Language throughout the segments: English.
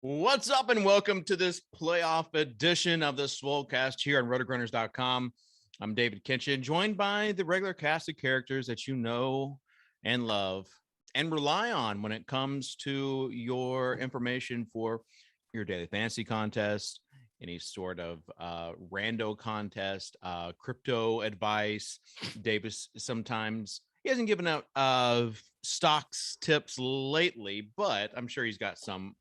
What's up and welcome to this playoff edition of the Swolecast here on rotogrinders.com. I'm David Kinchin, joined by the regular cast of characters that you know and love and rely on when it comes to your information for your daily fantasy contest, any sort of rando contest, crypto advice. Davis sometimes he hasn't given out stocks tips lately, but I'm sure he's got some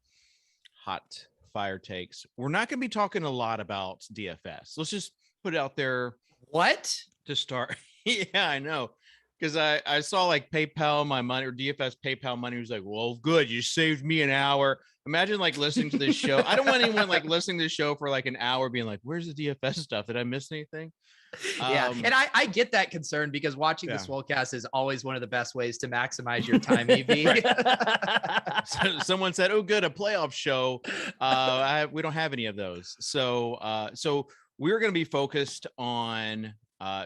hot fire takes. We're not going to be talking a lot about DFS. Let's just put it out there. What? To start. Yeah, I know. Because I saw like PayPal my money or DFS PayPal money was like, well, good. You saved me an hour. Imagine like listening to this show. I don't want anyone like listening to the show for like an hour being like, where's the DFS stuff? Did I miss anything? Yeah, and I get that concern because watching the Swolecast is always one of the best ways to maximize your time, EV. So someone said, oh, good, a playoff show. We don't have any of those. So we're going to be focused on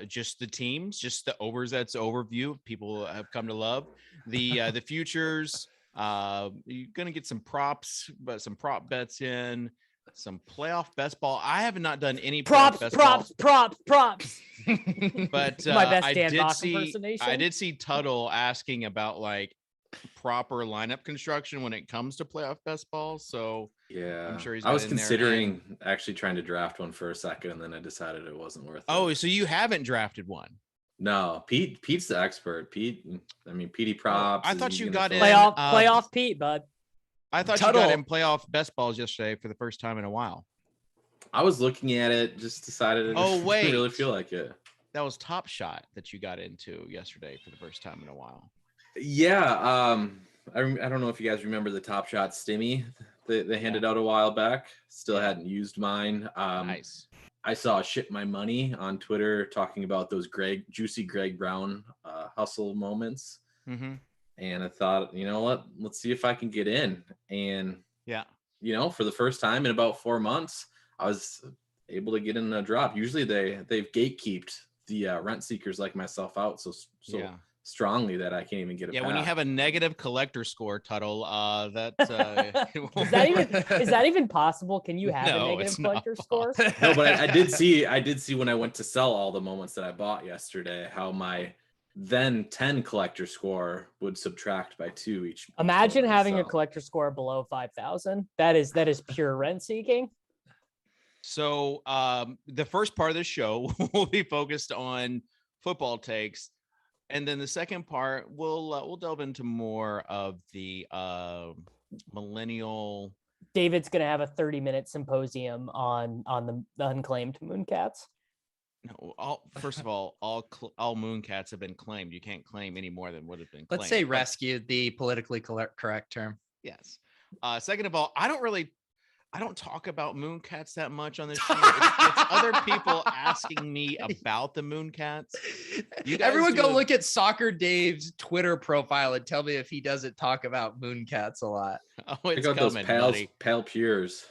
just the teams, just the Overzet's overview. People have come to love the futures. You're going to get some props, but some prop bets in. Some playoff best ball. I have not done any props. But My best Dan Bach impersonation. I did see Tuttle asking about like proper lineup construction when it comes to playoff best ball. So yeah, I'm sure he's. I was considering actually trying to draft one for a second, and then I decided it wasn't worth it. Oh, so you haven't drafted one? No, Pete's the expert. Petey props. I thought you got in playoff Pete, bud. I thought Tuttle. You got in playoff best balls yesterday for the first time in a while. I was looking at it, just decided I didn't really feel like it. That was Top Shot that you got into yesterday for the first time in a while. Yeah, I don't know if you guys remember the Top Shot Stimmy they handed out a while back. Still hadn't used mine. Nice. I saw Ship My Money on Twitter talking about those juicy Greg Brown hustle moments. Mm-hmm. And I thought, you know what, let's see if I can get in. And, yeah, for the first time in about 4 months, I was able to get in a drop. Usually they've gatekeeped the rent seekers like myself out so strongly that I can't even get it. Yeah, when you have a negative collector score, Tuttle, is that even possible? Can you have a negative collector score? No, but I did see when I went to sell all the moments that I bought yesterday, how my then 10 collector score would subtract by 2 each. Imagine having a collector score below 5,000. That is pure rent seeking. So the first part of the show will be focused on football takes, and then the second part we'll delve into more of the millennial. David's gonna have a 30-minute symposium on the unclaimed Mooncats. No, first of all, all Mooncats have been claimed. You can't claim any more than what has been claimed. Let's say rescued, the politically correct term. Yes. Second of all, I don't talk about Mooncats that much on this show. It's other people asking me about the Mooncats. Everyone go look at SocrDave's Twitter profile and tell me if he doesn't talk about Mooncats a lot. Oh, it's coming, those pale pures.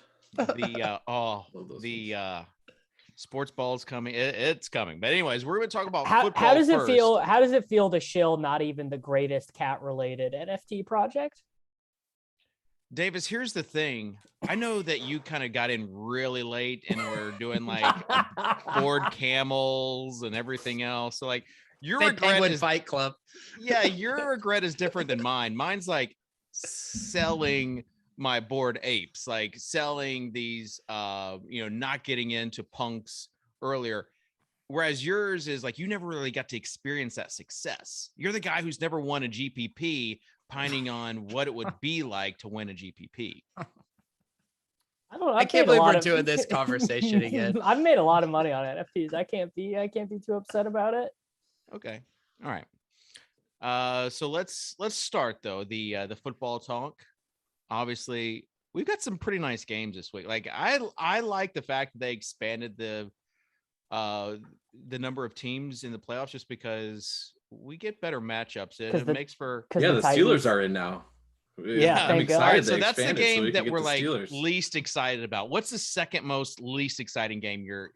Sports ball is coming. It's coming. But anyways, we're going to talk about how football does first. it feel? How does it feel to shill not even the greatest cat-related NFT project? Davis, here's the thing. I know that you kind of got in really late and we're doing like board camels and everything else. So like your regret is Fight Club. Yeah, your regret is different than mine. Mine's like selling my bored apes, like selling these not getting into punks earlier. Whereas yours is like you never really got to experience that success. You're the guy who's never won a GPP, pining on what it would be like to win a GPP. I don't know. I can't believe we're doing this conversation again. I've made a lot of money on NFTs. I can't be too upset about it. Okay. All right. So let's start though. The football talk. Obviously, we've got some pretty nice games this week. Like I like the fact that they expanded the number of teams in the playoffs just because we get better matchups. It makes for the Steelers are in now. Yeah, I'm excited. So that's the game so that we're like Steelers. least excited about. What's the second most least exciting game you're?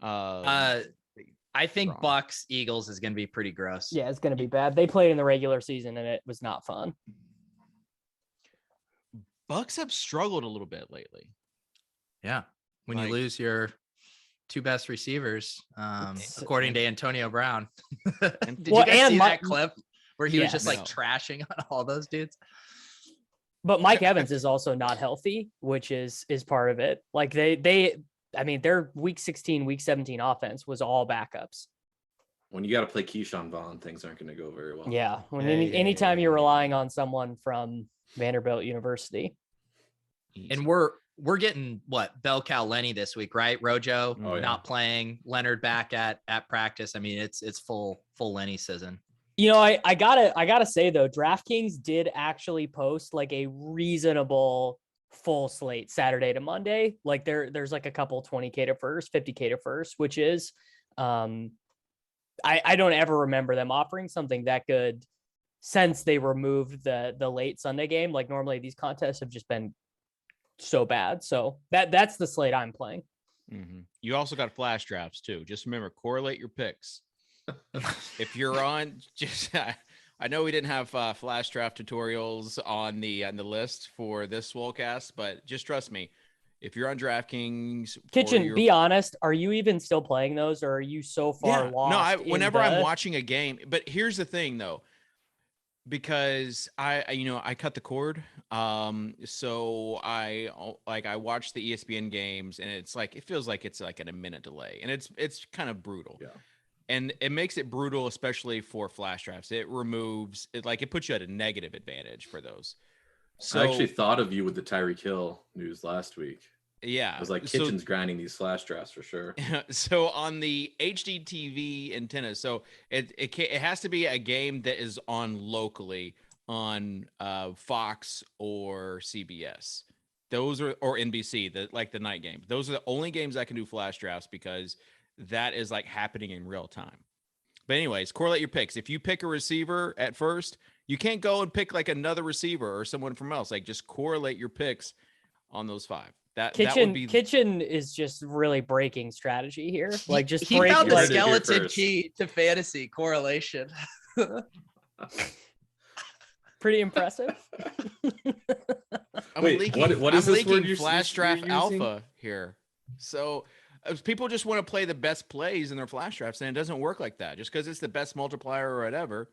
I think Bucks Eagles is going to be pretty gross. Yeah, it's going to be bad. They played in the regular season and it was not fun. Bucks have struggled a little bit lately. Yeah, when you lose your two best receivers, according to Antonio Brown. Did you guys see that clip where he was just trashing on all those dudes? But Mike Evans is also not healthy, which is part of it. Like their week 16, week 17 offense was all backups. When you got to play Keyshawn Vaughn, things aren't going to go very well. Yeah. Anytime you're relying on someone from Vanderbilt University. And we're getting Bell Cal Lenny this week, right? Rojo not playing, Leonard back at practice. I mean, it's full Lenny season. You know, I gotta say though, DraftKings did actually post like a reasonable full slate Saturday to Monday. Like there's like a couple 20K to first, 50K to first, which is I don't ever remember them offering something that good since they removed the late Sunday game. Like normally these contests have just been so bad. So that's the slate I'm playing. Mm-hmm. You also got flash drafts too. Just remember, correlate your picks. If you're on, I know we didn't have flash draft tutorials on the list for this Swolecast, but just trust me. If you're on DraftKings, Kitchen, be honest. Are you even still playing those, or are you so far lost? No, whenever I'm watching a game. But here's the thing, though, because I cut the cord. So I watch the ESPN games, and it's like it feels like it's like at a minute delay, and it's kind of brutal. Yeah. And it makes it brutal, especially for flash drafts. It removes it, like it puts you at a negative advantage for those. So I actually thought of you with the Tyreek Hill news last week. Yeah. I was like, Kitchen's grinding these flash drafts for sure. So on the HD TV antenna, so it has to be a game that is on locally on Fox or CBS. Those are, or NBC, the night game. Those are the only games I can do flash drafts because that is like happening in real time. But anyways, correlate your picks. If you pick a receiver at first, you can't go and pick like another receiver or someone from else. Like just correlate your picks on those five. Kitchen is just really breaking strategy here. Like just he found the skeleton key to fantasy correlation. Pretty impressive. What is this word you're flash draft alpha here? So people just want to play the best plays in their flash drafts, and it doesn't work like that. Just because it's the best multiplier or whatever,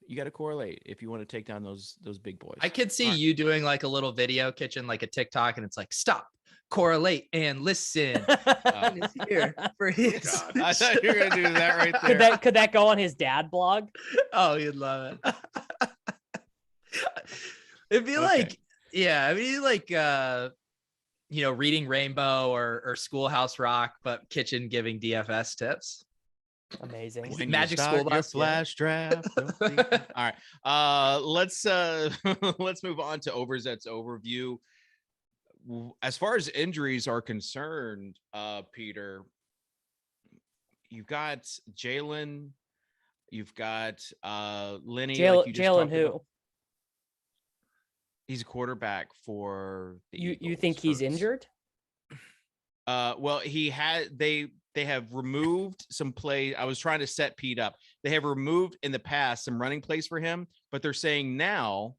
you got to correlate if you want to take down those big boys. I could see you doing like a little video, Kitchen, like a TikTok, and it's like stop, correlate, and listen. It's here for his. I thought you were gonna do that right there. Could that go on his dad blog? Oh, you'd love it. It'd be like, yeah, I mean, like reading Rainbow or Schoolhouse Rock, but Kitchen giving DFS tips. Amazing. When Magic School Bus flash draft. All right. Let's move on to Overzet's overview. As far as injuries are concerned, Peter, you've got Jalen, you've got Lenny. Jalen who? About. He's a quarterback for the You think he's injured? Well, they have removed some play. I was trying to set Pete up. They have removed in the past some running plays for him, but they're saying now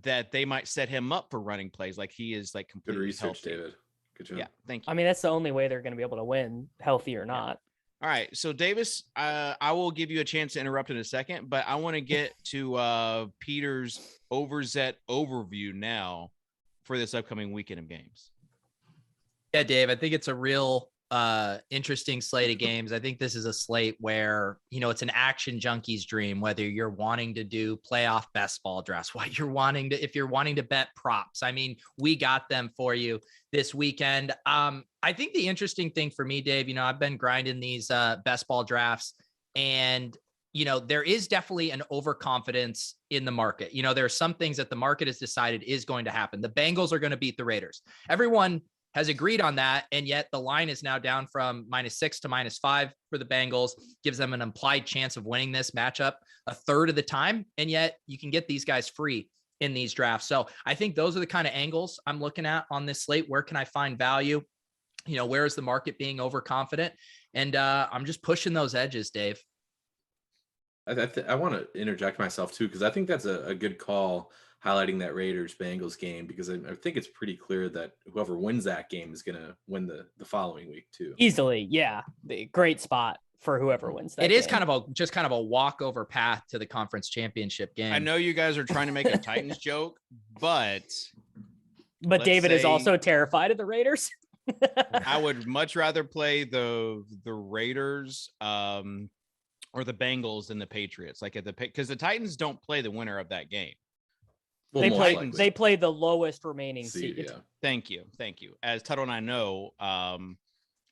that they might set him up for running plays. Like he is like completely good research, healthy. David. Good job. Yeah, thank you. I mean, that's the only way they're going to be able to win, healthy or not. All right, so Davis, I will give you a chance to interrupt in a second, but I want to get to Peter's Overzet overview now for this upcoming weekend of games. Yeah, Dave, I think it's a real interesting slate of games. I think this is a slate where, it's an action junkie's dream, whether you're wanting to do playoff best ball drafts, if you're wanting to bet props. I mean, we got them for you this weekend. I think the interesting thing for me, Dave, I've been grinding these best ball drafts, and there is definitely an overconfidence in the market. There are some things that the market has decided is going to happen. The Bengals are going to beat the Raiders. Everyone has agreed on that, and yet the line is now down from -6 to -5 for the Bengals, gives them an implied chance of winning this matchup a third of the time, and yet you can get these guys free in these drafts. So I think those are the kind of angles I'm looking at on this slate. Where can I find value? Where is the market being overconfident? And I'm just pushing those edges, Dave. I want to interject myself too, because I think that's a good call, highlighting that Raiders-Bengals game, because I think it's pretty clear that whoever wins that game is going to win the following week too. Easily, yeah. Great spot for whoever wins that. It is kind of a walkover path to the conference championship game. I know you guys are trying to make a Titans joke, but David is also terrified of the Raiders. I would much rather play the Raiders or the Bengals than the Patriots. Because the Titans don't play the winner of that game. Well, they play the lowest remaining seed. Yeah. Thank you. As Tuttle and I know,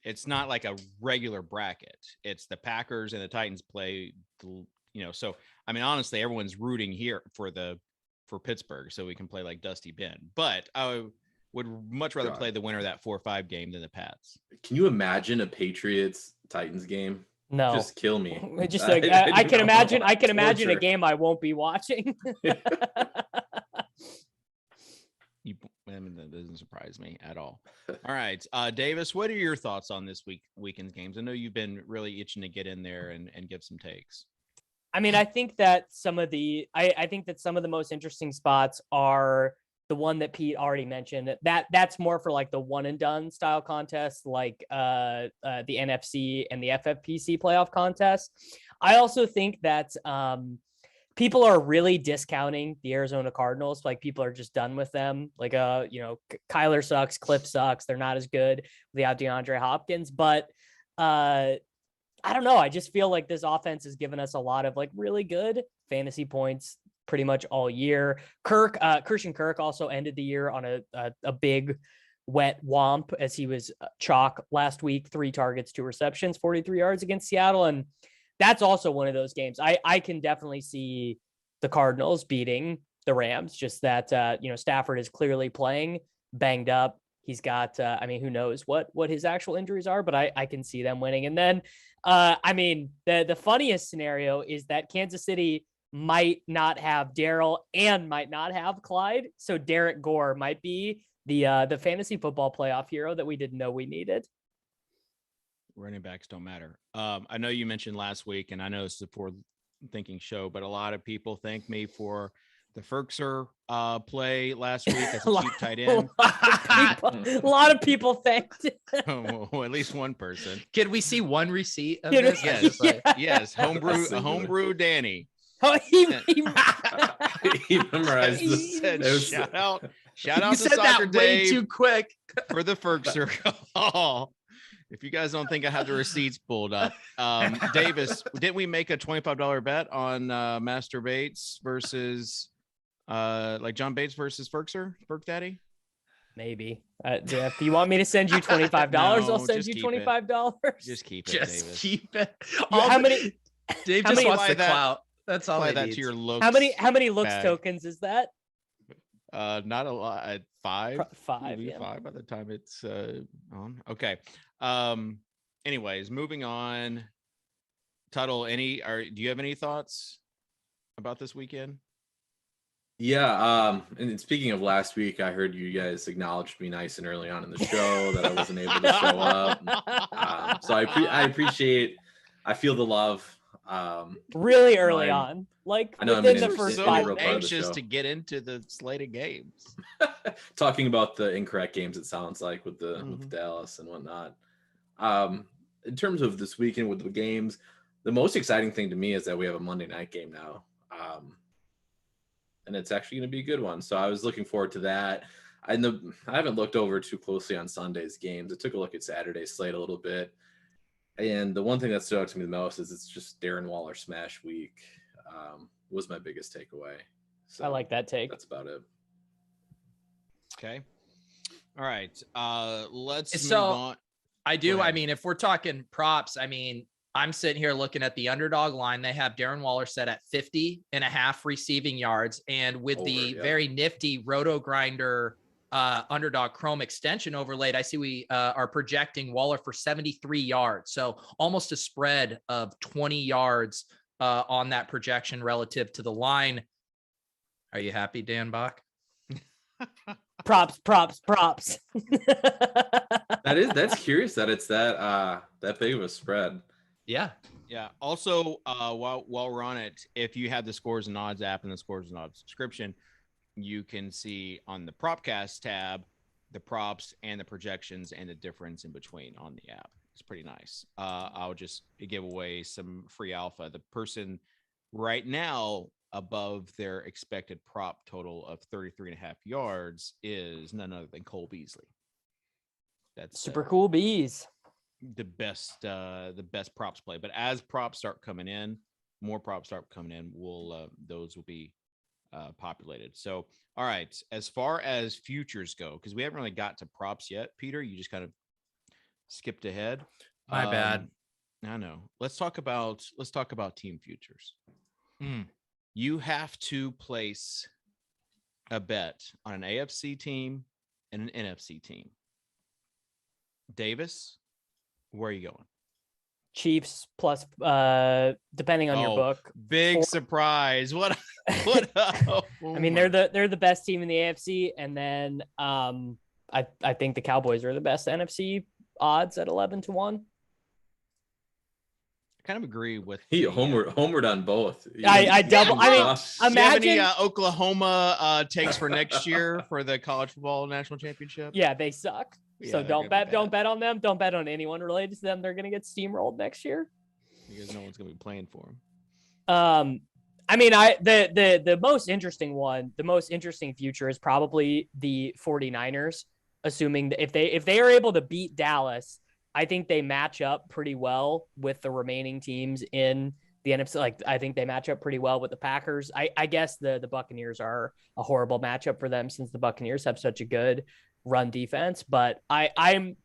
it's not like a regular bracket. It's the Packers and the Titans play. So I mean, honestly, everyone's rooting here for Pittsburgh, so we can play like Dusty Ben. But I would much rather play the winner of that 4-5 game than the Pats. Can you imagine a Patriots Titans game? No, just kill me. Just like I can imagine. I can imagine a game I won't be watching. That doesn't surprise me at all. All right, Davis, what are your thoughts on this weekend's games? I know you've been really itching to get in there and give some takes. I mean, I think that some of the most interesting spots are the one that Pete already mentioned. That's more for like the one and done style contest, like the NFC and the FFPC playoff contest. I also think that people are really discounting the Arizona Cardinals. Like people are just done with them. Like Kyler sucks, Cliff sucks. They're not as good without DeAndre Hopkins. But I don't know. I just feel like this offense has given us a lot of like really good fantasy points pretty much all year. Christian Kirk also ended the year on a big wet womp as he was chalk last week, 3 targets, 2 receptions, 43 yards against Seattle. And that's also one of those games. I can definitely see the Cardinals beating the Rams, just that, Stafford is clearly playing banged up. He's got, who knows what his actual injuries are, but I can see them winning. And then, the funniest scenario is that Kansas City might not have Darrell and might not have Clyde. So Derek Gore might be the fantasy football playoff hero that we didn't know we needed. Running backs don't matter. I know you mentioned last week, and I know it's a forward thinking show, but a lot of people thank me for the Ferkser play last week as a cheap tight end. A lot of people thanked. Well, at least one person. Can we see one receipt of this? Yes. Homebrew Danny. Oh, he memorized this. Shout out you to said that SocrDave way too quick for the Ferkser call. If you guys don't think I have the receipts pulled up, Davis, didn't we make a $25 bet on Master Bates versus John Bates versus Ferkser, Ferk Daddy? Maybe. If you want me to send you $25, I'll send you $25. Just keep it. Just Davis. keep it. How many? Dave just wants the clout. That's all. Apply that to your looks. How many looks bag. Tokens is that? Not a lot. 5. 5. Yeah. 5 by the time it's on. Okay. Anyways, moving on. Tuttle, do you have any thoughts about this weekend? Yeah, and speaking of last week, I heard you guys acknowledged me nice and early on in the show that I wasn't able to show up. So I appreciate, I feel the love. Really early on, like I know within I'm the first so 5 anxious to get into the slate of games. Talking about the incorrect games, it sounds like with with Dallas and whatnot. In terms of this weekend with the games, the most exciting thing to me is that we have a Monday night game now. And it's actually going to be a good one. So I was looking forward to that. I haven't looked over too closely on Sunday's games. I took a look at Saturday's slate a little bit. And the one thing that stood out to me the most is it's just Darren Waller smash week was my biggest takeaway. So I like that take. That's about it. Okay. All right. Let's move on. I do. I mean, if we're talking props, I mean, I'm sitting here looking at the underdog line. They have Darren Waller set at 50.5 receiving yards. And with very nifty Roto Grinder underdog Chrome extension overlaid, I see we are projecting Waller for 73 yards. So almost a spread of 20 yards on that projection relative to the line. Are you happy, Dan Bach? Props. That's curious that it's that big of a spread. Yeah. Also, while we're on it, if you have the Scores and Odds app and the Scores and Odds subscription, you can see on the Propcast tab the props and the projections and the difference in between on the app. It's pretty nice. I'll just give away some free alpha. The person right now above their expected prop total of 33.5 yards is none other than Cole Beasley. That's super cool bees. The best props play. But as props start coming in, more props start coming in, those will be populated. So, all right, as far as futures go, because we haven't really got to props yet, Peter, you just kind of skipped ahead. My bad. I know. Let's talk about team futures. You have to place a bet on an AFC team and an NFC team. Davis, where are you going? Chiefs plus depending on your book. Big surprise. What I mean, they're the best team in the AFC, and then I think the Cowboys are the best NFC odds at 11-1. I kind of agree with he homered on both. I double. I mean, imagine any Oklahoma takes for next year for the college football national championship. Yeah, they suck. So don't bet on them. Don't bet on anyone related to them. They're going to get steamrolled next year because no one's going to be playing for them. I mean, the most interesting one, the most interesting future is probably the 49ers, assuming that if they are able to beat Dallas, I think they match up pretty well with the remaining teams in the NFC. Like, I think they match up pretty well with the Packers. I guess the Buccaneers are a horrible matchup for them since the Buccaneers have such a good run defense. But I'm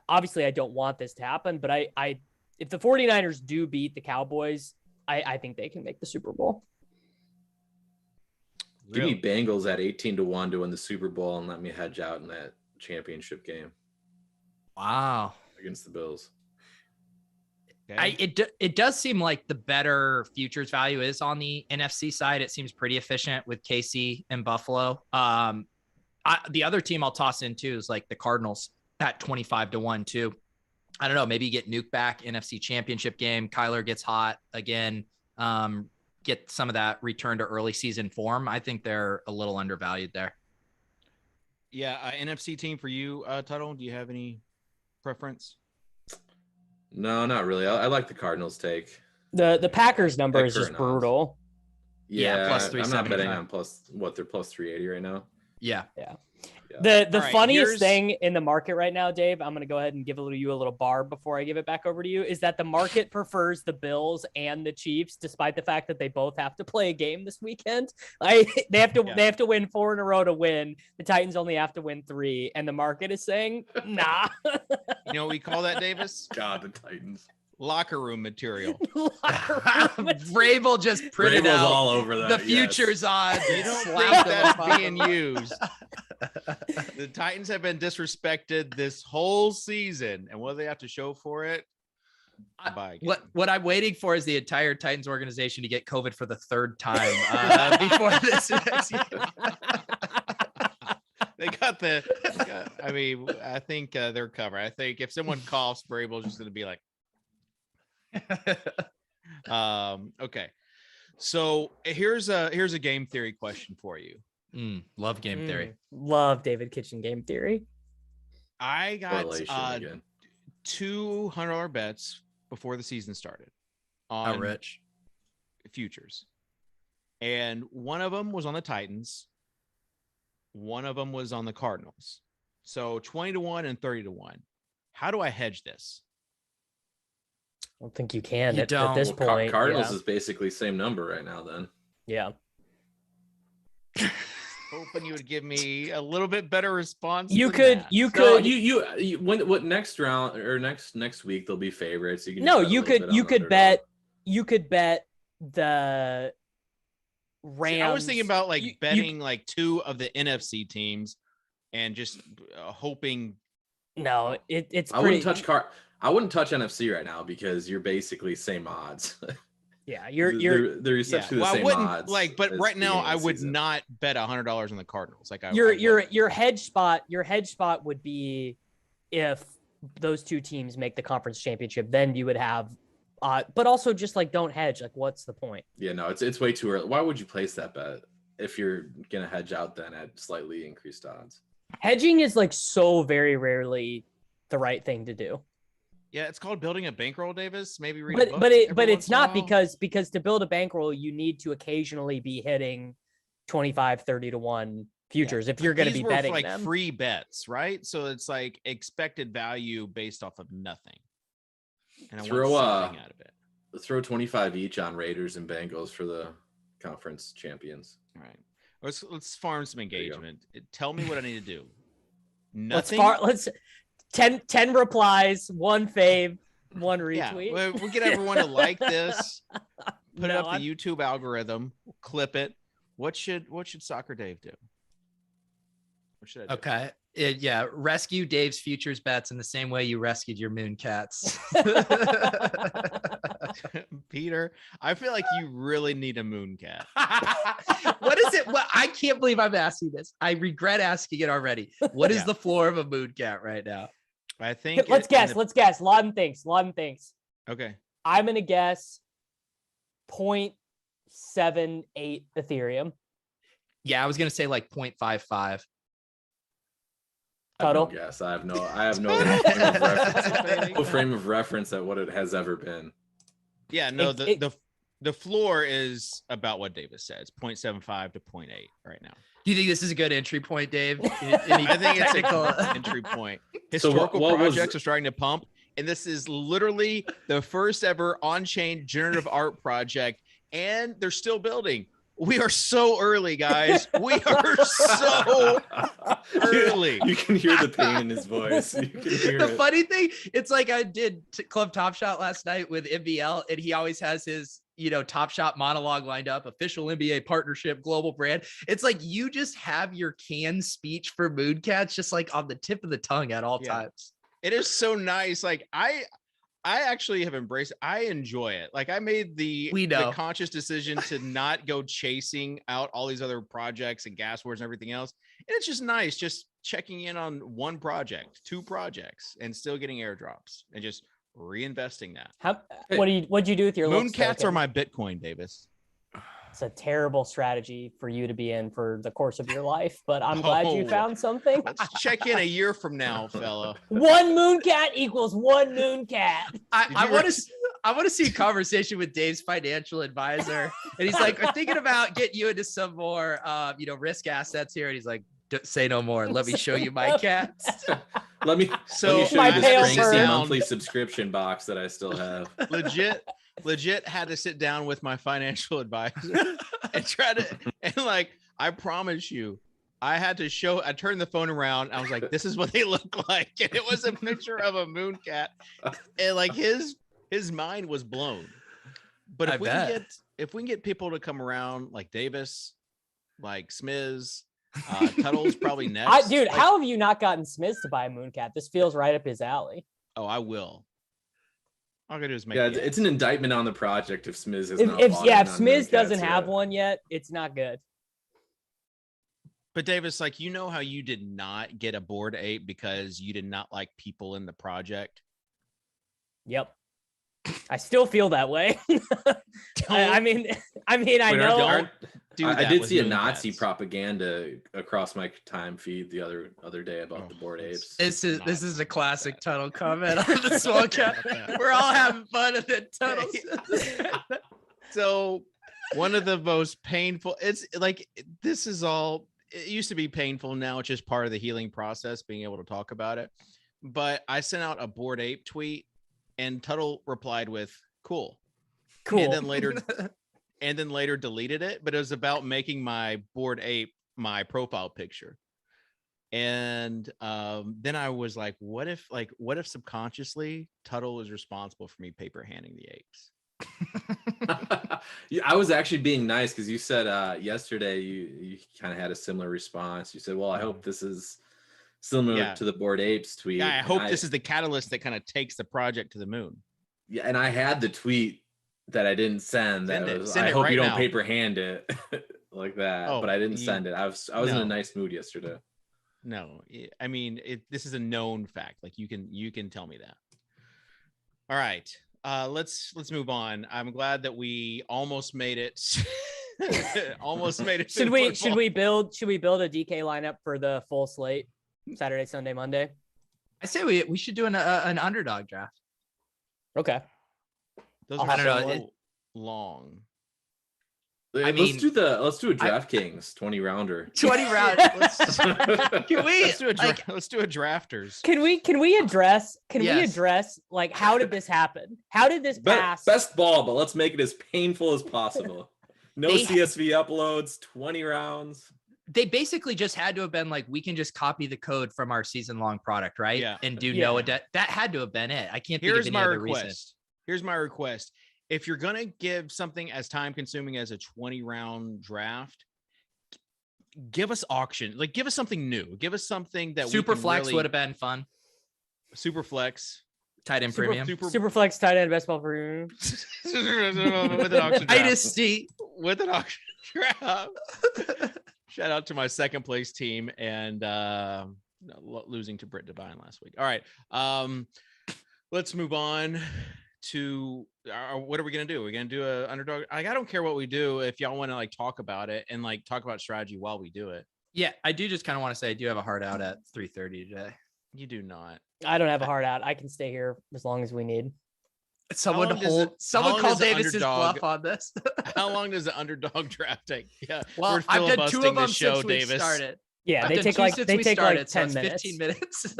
obviously I don't want this to happen, but I if the 49ers do beat the Cowboys, I think they can make the Super Bowl. Give me Bengals at 18-1 to win the Super Bowl and let me hedge out in that championship game. Wow. Against the Bills. Okay. It does seem like the better futures value is on the NFC side. It seems pretty efficient with KC and Buffalo. The other team I'll toss in too is like the Cardinals at 25-1 too. I don't know. Maybe you get Nuke back, NFC Championship game. Kyler gets hot again. Get some of that return to early season form. I think they're a little undervalued there. Yeah, NFC team for you, Tuttle. Do you have any preference? No, not really. I like the Cardinals take. The Packers number is just brutal. Yeah, plus 375. I'm not betting on they're plus 380 right now. Yeah. The funniest thing in the market right now, Dave, I'm going to go ahead and give you a little bar before I give it back over to you, is that the market prefers the Bills and the Chiefs, despite the fact that they both have to play a game this weekend. They have to win 4 in a row to win. The Titans only have to win 3, and the market is saying, nah. You know what we call that, Davis? God, the Titans. Locker room material. Vrabel just printed out all over that, the futures odds. You don't think that's being used. The Titans have been disrespected this whole season, and what do they have to show for it? What I'm waiting for is the entire Titans organization to get COVID for the third time before this next year. They got I think they're covered. I think if someone coughs, Vrabel's just going to be like, okay. So here's a game theory question for you. Love game theory. Love David Kitchen game theory. I got $200 bets before the season started on rich futures, and one of them was on the Titans. One of them was on the Cardinals. So 20-1 and 30-1. How do I hedge this? I don't think you can at this point. point. Cardinals is basically same number right now then. Yeah. Hoping you would give me a little bit better response. What next round or next week they'll be favorites. You could bet the Rams. I was thinking about betting like two of the NFC teams and just hoping. No, it's. I wouldn't touch NFC right now because you're basically same odds. Yeah, they're essentially the same odds. But right now I would not bet $100 on the Cardinals. Your hedge spot would be if those two teams make the conference championship, then you would have. But also just don't hedge. What's the point? Yeah, no, it's way too early. Why would you place that bet if you're gonna hedge out then at slightly increased odds? Hedging is so very rarely the right thing to do. Yeah, it's called building a bankroll, Davis. Maybe read a book but it's not because to build a bankroll, you need to occasionally be hitting 25-30-1 futures if you're going to be betting them. Free bets, right? So it's expected value based off of nothing. And I want something out of it. Throw 25 each on Raiders and Bengals for the conference champions. All right. Let's farm some engagement. Tell me what I need to do. Nothing. Let's 10 replies, 1 fave, 1 retweet. Yeah, we'll get everyone to like this. Put it up the YouTube algorithm. Clip it. What should SocrDave do? What should I do? Okay. Yeah, rescue Dave's futures bets in the same way you rescued your moon cats. Peter, I feel like you really need a moon cat. What is it? What I can't believe I'm asking this. I regret asking it already. What is the floor of a moon cat right now? I think let's guess. Lauden thinks. Okay. I'm gonna guess 0.78 Ethereum. Yeah, I was gonna say 0.55. Tuttle. Yes, I have no frame of reference at what it has ever been. Yeah, no, the floor is about what Davis says, 0.75 to 0.8 right now. Do you think this is a good entry point, Dave? I think it's a good entry point. Historical projects are starting to pump, and this is literally the first ever on-chain generative art project, and they're still building. We are so early, guys. We are so early. You can hear the pain in his voice. You can hear the funny thing, it's I did Club Top Shot last night with MBL, and he always has his, Top Shot monologue lined up, official NBA partnership, global brand. It's you just have your canned speech for Moodcats just on the tip of the tongue at all times. It is so nice. I actually have embraced it. I enjoy it. I made the conscious decision to not go chasing out all these other projects and gas wars and everything else. And it's just nice just checking in on one project, 2 projects, and still getting airdrops and just reinvesting that. What'd you do with your Mooncats are my Bitcoin, Davis. It's a terrible strategy for you to be in for the course of your life, but I'm glad you found something. Let's check in a year from now, fella. 1 mooncat equals 1 mooncat. I want to see a conversation with Dave's financial advisor, and he's we're thinking about getting you into some more, risk assets here, and he's like, say no more. Let me show you my cats. Let me show you this crazy monthly subscription box that I still have. Legit had to sit down with my financial advisor and try to, and I promise you, I turned the phone around. I was like, this is what they look like. And it was a picture of a moon cat. And his mind was blown. But if we can get people to come around like Davis, like Smiz, Tuttle's probably next. How have you not gotten Smiz to buy a mooncat? This feels right up his alley. Oh, I will. All I gotta do is make. Yeah, it's an indictment on the project if Smiz has not. If Smiz doesn't have one yet, it's not good. But Davis, like, you know how you did not get a Bored Ape because you did not like people in the project. Yep. I still feel that way. I mean, I know. I did see a Nazi propaganda across my time feed the other day about the Bored Apes. This is a classic Tuttle comment on the Swolecast. We're all having fun at the Tuttle. So one of the most painful. It's like this is all. It used to be painful. Now it's just part of the healing process, being able to talk about it. But I sent out a Bored Ape tweet, and Tuttle replied with "cool," and then later deleted it. But it was about making my Bored Ape my profile picture. And then I was like, what if subconsciously Tuttle was responsible for me paper handing the apes? I was actually being nice because you said yesterday you kind of had a similar response. You said, well, I hope this is similar to the Bored Apes tweet. Yeah, I hope this is the catalyst that kind of takes the project to the moon. Yeah, and I had the tweet that I didn't send. I hope you don't paper hand it like that. But I didn't send it. I was in a nice mood yesterday. No, I mean, this is a known fact. Like you can tell me that. All right. Let's move on. I'm glad that we almost made it. Almost made it. Should we build a DK lineup for the full slate Saturday, Sunday, Monday? I say we should do an underdog draft. Okay. Those are so long. Let's do a DraftKings 20 rounder. 20 round. Let's do a drafters. Can we address like how did this happen? How did this pass? Best ball, but let's make it as painful as possible. No CSV uploads, 20 rounds. They basically just had to have been like, we can just copy the code from our season-long product, right? Yeah. And do no that had to have been it. I can't think of any other reason. Here's my request. If you're going to give something as time-consuming as a 20-round draft, give us auction. Like, give us something new. Give us something that Superflex would have been fun. Superflex. Tight end premium. Superflex tight end best ball premium. With an auction draft. Dynasty. With an auction draft. Shout out to my second place team and losing to Britt Devine last week. All right. Let's move on to what are we gonna do? We're gonna do a underdog. I don't care what we do if y'all want to like talk about it and like talk about strategy while we do it. Yeah, I do just kind of want to say I do have a hard out at 3:30 today. You do not. I don't have a hard out. I can stay here as long as we need. Someone call Davis's bluff on this. How long does the underdog draft take? Yeah. Well, I've done 2 of them since we started. Yeah, they take like 10 minutes. 15 minutes.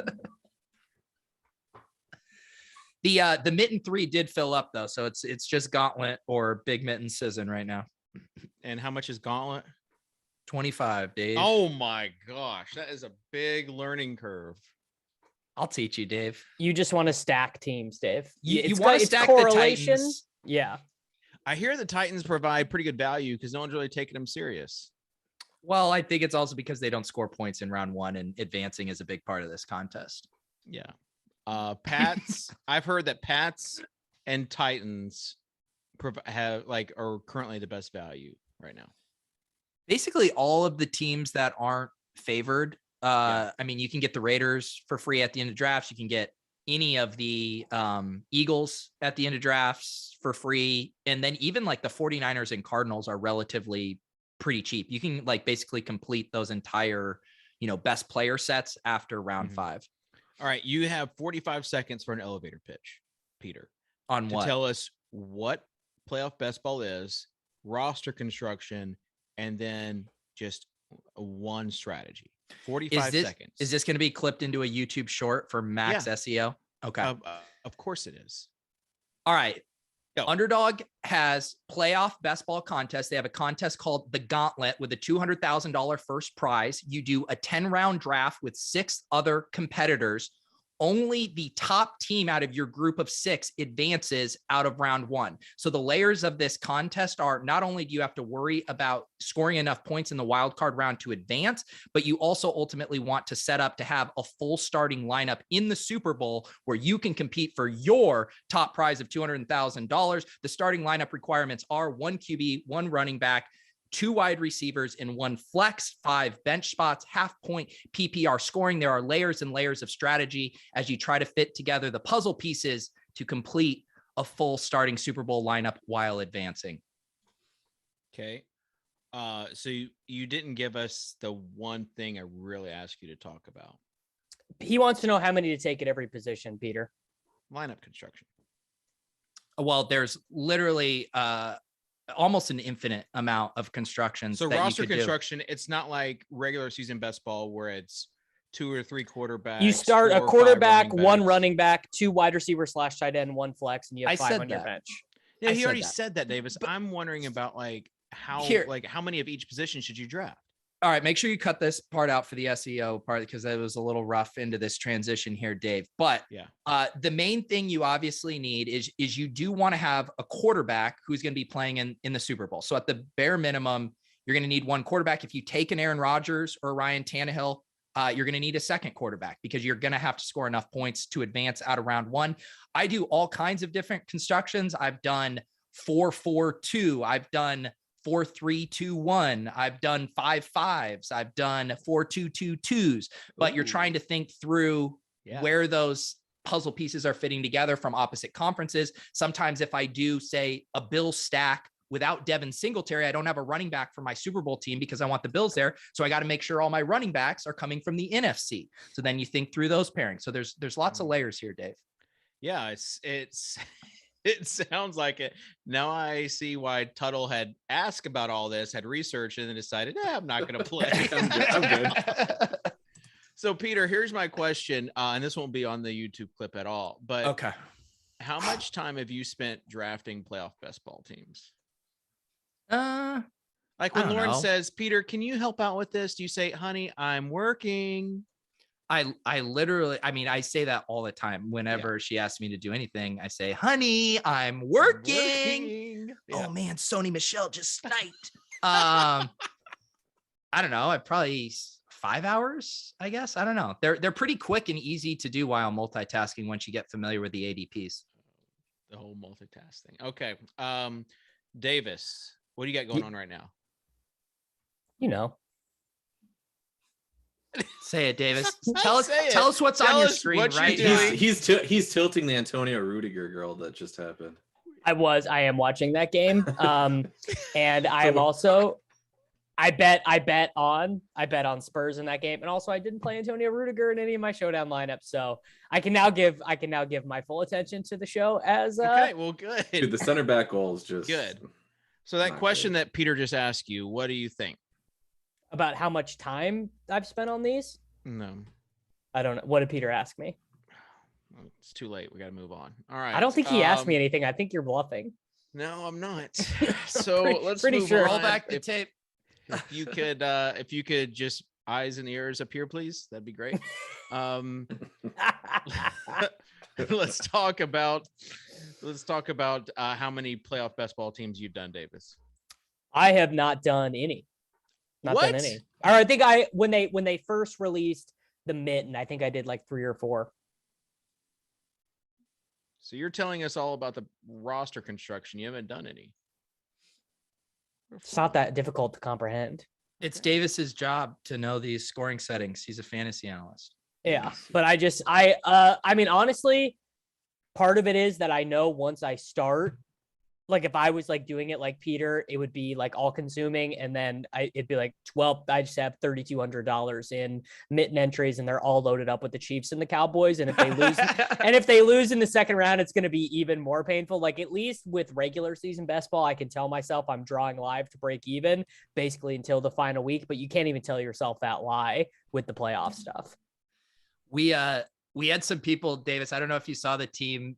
The mitten 3 did fill up though, so it's just Gauntlet or Big Mitten season right now. And how much is Gauntlet? 25, Dave. Oh my gosh, that is a big learning curve. I'll teach you, Dave. You just want to stack teams, Dave. You want to stack the Titans. Yeah. I hear the Titans provide pretty good value because no one's really taking them serious. Well, I think it's also because they don't score points in round 1 and advancing is a big part of this contest. Yeah. Pats. I've heard that Pats and Titans are currently the best value right now. Basically, all of the teams that aren't favored. I mean, you can get the Raiders for free at the end of drafts. You can get any of the Eagles at the end of drafts for free. And then even like the 49ers and Cardinals are relatively pretty cheap. You can like basically complete those entire, best player sets after round 5. All right. You have 45 seconds for an elevator pitch, Peter. On what? To tell us what playoff best ball is, roster construction, and then just one strategy. 45 seconds. Is this going to be clipped into a YouTube short for max SEO? Okay. Of course it is. All right. Go. Underdog has playoff best ball contest. They have a contest called the Gauntlet with a $200,000 first prize. You do a 10-round draft with 6 other competitors. only the top team out of your group of 6 advances out of round 1. So the layers of this contest are not only do you have to worry about scoring enough points in the wild card round to advance, but you also ultimately want to set up to have a full starting lineup in the Super Bowl where you can compete for your top prize of $200,000. The starting lineup requirements are 1 QB, 1 running back, 2 wide receivers, and 1 flex, 5 bench spots, half point PPR scoring. There are layers and layers of strategy as you try to fit together the puzzle pieces to complete a full starting Super Bowl lineup while advancing. Okay. So you didn't give us the one thing I really asked you to talk about. He wants to know how many to take at every position, Peter. Lineup construction. Well, there's literally almost an infinite amount of constructions. So roster construction, it's not like regular season best ball where it's 2 or 3 quarterbacks. You start a quarterback, 1 running back, 2 wide receiver / tight end, 1 flex, and you have 5 on your bench. Yeah, he already said that, Davis. But I'm wondering about how many of each position should you draft? All right, make sure you cut this part out for the SEO part because that was a little rough into this transition here, Dave. But the main thing you obviously need is you do want to have a quarterback who's going to be playing in the Super Bowl. So at the bare minimum, you're going to need 1 quarterback. If you take an Aaron Rodgers or Ryan Tannehill, you're going to need a second quarterback because you're going to have to score enough points to advance out of round 1. I do all kinds of different constructions. I've done 4-4-2. I've done 4-3-2-1. I've done 5-5s. I've done 4-2-2-2s, but you're trying to think through where those puzzle pieces are fitting together from opposite conferences. Sometimes if I do say a Bills stack without Devin Singletary, I don't have a running back for my Super Bowl team because I want the Bills there. So I got to make sure all my running backs are coming from the NFC. So then you think through those pairings. So there's lots of layers here, Dave. Yeah, it's it sounds like it. Now I see why Tuttle had asked about all this, had researched, and then decided, I'm not going to play. I'm good. So, Peter, here's my question, and this won't be on the YouTube clip at all. But okay, how much time have you spent drafting playoff best ball teams? Like when Lauren says, Peter, can you help out with this? Do you say, honey, I'm working? I literally, I say that all the time. Whenever she asks me to do anything, I say, honey, I'm working. Yeah. Oh man, Sony Michelle just sniped. I don't know. I probably 5 hours, I guess. I don't know. They're pretty quick and easy to do while multitasking once you get familiar with the ADPs. The whole multitasking. Okay. Davis, what do you got going on right now? You know. Say it, Davis. Tell us what's on your screen right now. He's tilting the Antonio Rudiger girl that just happened. I am watching that game. And I am also I bet on Spurs in that game. And also I didn't play Antonio Rudiger in any of my showdown lineups. So I can now give my full attention to the show as okay, well, good. Dude, the center back goal is just good. So that question that Peter just asked you, what do you think? About how much time I've spent on these? No. I don't know. What did Peter ask me? It's too late. We got to move on. All right. I don't think he asked me anything. I think you're bluffing. No, I'm not. So let's move sure. on. Roll back the tape. If you could just eyes and ears up here, please. That'd be great. Let's talk about how many playoff best ball teams you've done, Davis. I have not done any. Not done any. Or I think when they first released the mitten, I think I did like 3 or 4. So you're telling us all about the roster construction. You haven't done any. It's not that difficult to comprehend. It's Davis's job to know these scoring settings. He's a fantasy analyst. Yeah, but I mean, honestly, part of it is that I know once I start, like if I was like doing it like Peter, it would be like all consuming. And then it'd be like, I just have $3,200 in mitten entries and they're all loaded up with the Chiefs and the Cowboys. And if they lose in the second round, it's going to be even more painful. Like at least with regular season best ball, I can tell myself I'm drawing live to break even basically until the final week, but you can't even tell yourself that lie with the playoff stuff. We had some people, Davis, I don't know if you saw the team,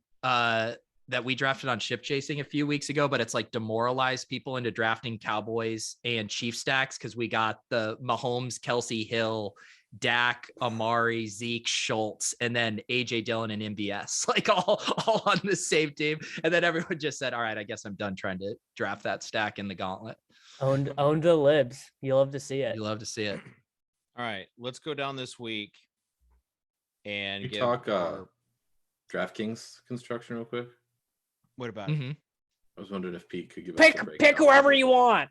that we drafted on ship chasing a few weeks ago, but it's like demoralized people into drafting Cowboys and Chief stacks because we got the Mahomes, Kelsey Hill, Dak, Amari, Zeke, Schultz, and then AJ Dillon and MBS, like all on the same team. And then everyone just said, all right, I guess I'm done trying to draft that stack in the gauntlet. Owned the libs. You love to see it. You love to see it. All right, let's go down this week and you talk DraftKings construction real quick. What about it? I was wondering if Pete could give pick whoever you want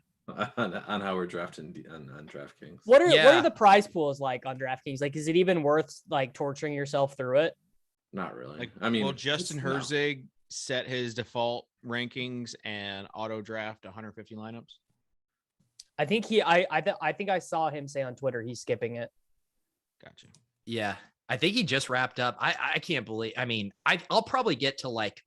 on how we're drafting on DraftKings. What are the prize pools like on DraftKings? Like, is it even worth like torturing yourself through it? Not really. Like, I mean, well, Justin Herzig set his default rankings and auto draft 150 lineups. I think I think I saw him say on Twitter he's skipping it. Gotcha. Yeah, I think he just wrapped up. I can't believe. I mean, I'll probably get to like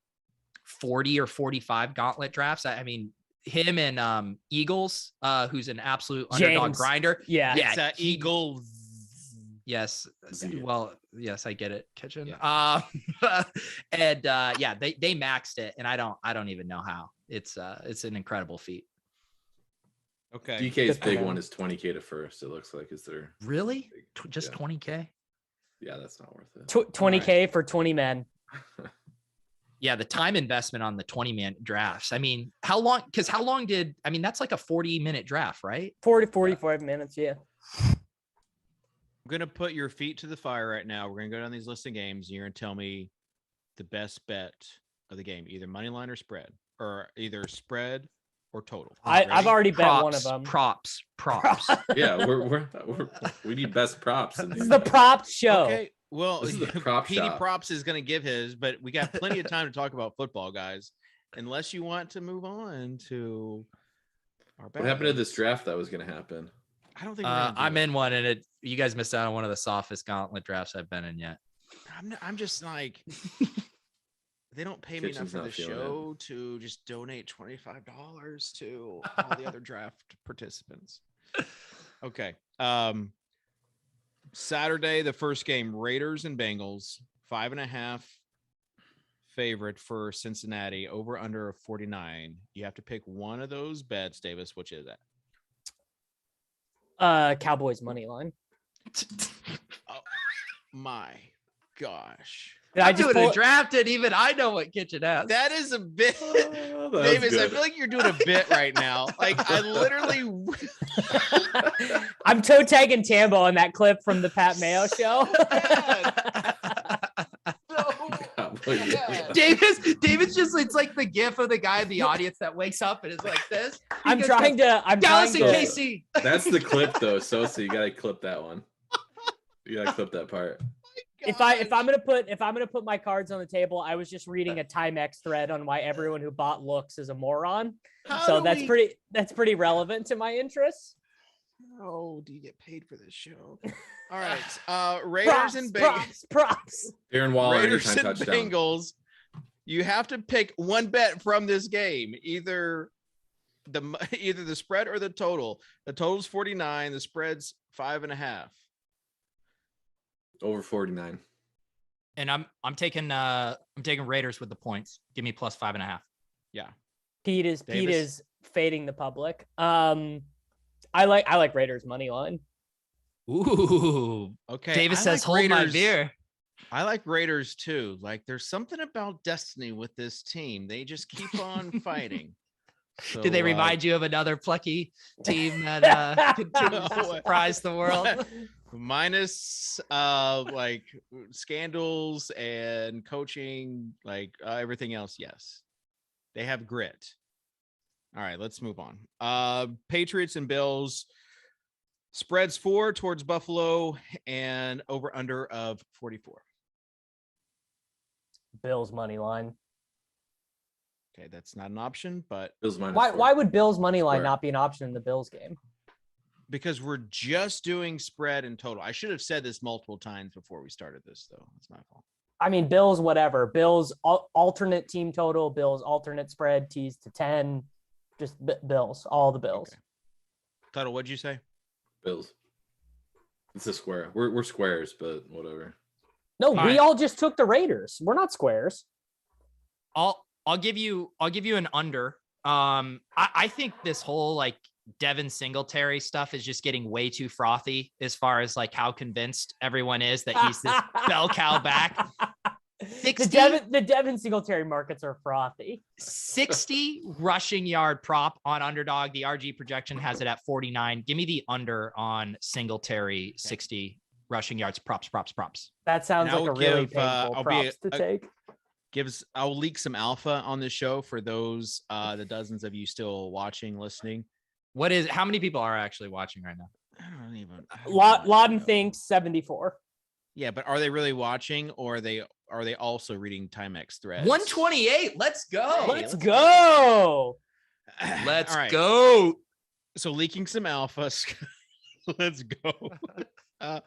40 or 45 gauntlet drafts. I mean, him and Eagles, who's an absolute underdog grinder. Yeah, Eagles. Yes. Well, yes, I get it, Kitchen. Yeah. And they maxed it, and I don't even know how. It's an incredible feat. Okay. DK's big one is 20K to first. It looks like. Is there really just 20K? Yeah, that's not worth it. 20K for 20 men. Yeah, the time investment on the 20-man drafts. I mean, how long that's like a 40-minute draft, right? 45 minutes, yeah. I'm going to put your feet to the fire right now. We're going to go down these list of games, and you're going to tell me the best bet of the game, either money line or spread, or either spread or total. I've already bet one of them. Props. Yeah, we need best props. This is the props show. Okay. Well, this is the prop PD shop. Props is going to give his, but we got plenty of time to talk about football, guys. Unless you want to move on to our what happened to this draft that was going to happen? I don't think I'm in one, and you guys missed out on one of the softest gauntlet drafts I've been in yet. I'm just like, they don't pay me enough for the show to just donate $25 to all the other draft participants. Okay. Saturday, the first game, Raiders and Bengals, 5.5 favorite for Cincinnati, over under of 49. You have to pick one of those bets, Davis. Which is that? Cowboys money line. Oh my gosh. I just doing a draft, and even I know what Kitchen has. That is a bit, Davis. I feel like you're doing a bit right now. Like I literally, I'm toe tagging Tambo on that clip from the Pat Mayo show. David's just, it's like the gif of the guy in the audience that wakes up and is like this. I'm trying to KC. That's the clip though, Sosa. You gotta clip that one. You gotta clip that part. If I'm gonna put my cards on the table, I was just reading a Timex thread on why everyone who bought looks is a moron. That's pretty relevant to my interests. Oh, do you get paid for this show? All right, Raiders and Bengals. Props. Darren Waller, Raiders and touchdown. Bengals. You have to pick one bet from this game, either the spread or the total. The total's 49. The spread's 5.5. Over 49. And I'm taking Raiders with the points. Give me plus 5.5. Yeah. Pete is fading the public. I like Raiders money line. Ooh. Okay. Davis says hold my beer. I like Raiders too. Like there's something about destiny with this team. They just keep on fighting. So, did they remind you of another plucky team that continues to surprise the world? Minus like scandals and coaching, like everything else. Yes, they have grit. All right, let's move on. Patriots and Bills. Spreads 4 towards Buffalo and over under of 44. Bills money line. Okay, that's not an option, but Bills why would Bills money line not be an option in the Bills game? Because we're just doing spread and total. I should have said this multiple times before we started this, though. It's my fault. I mean, Bills, whatever. Bills alternate team total. Bills alternate spread tease to 10. Just Bills, all the Bills. Okay. Tuttle, what'd you say? Bills. It's a square. We're squares, but whatever. No, we all just took the Raiders. We're not squares. I'll give you an under. I think this whole like Devin Singletary stuff is just getting way too frothy as far as like how convinced everyone is that he's this bell cow back. 60, the Devin Singletary markets are frothy. 60 rushing yard prop on underdog. The RG projection has it at 49. Give me the under on Singletary 60 rushing yards. Props. That sounds like a really painful props to take. I'll leak some alpha on this show for those the dozens of you still watching, listening. How many people are actually watching right now? I don't even. Laden thinks 74. Yeah, but are they really watching, or are they also reading Timex threads? 128. Let's go. Let's go. Let's go. So leaking some alpha. Let's go.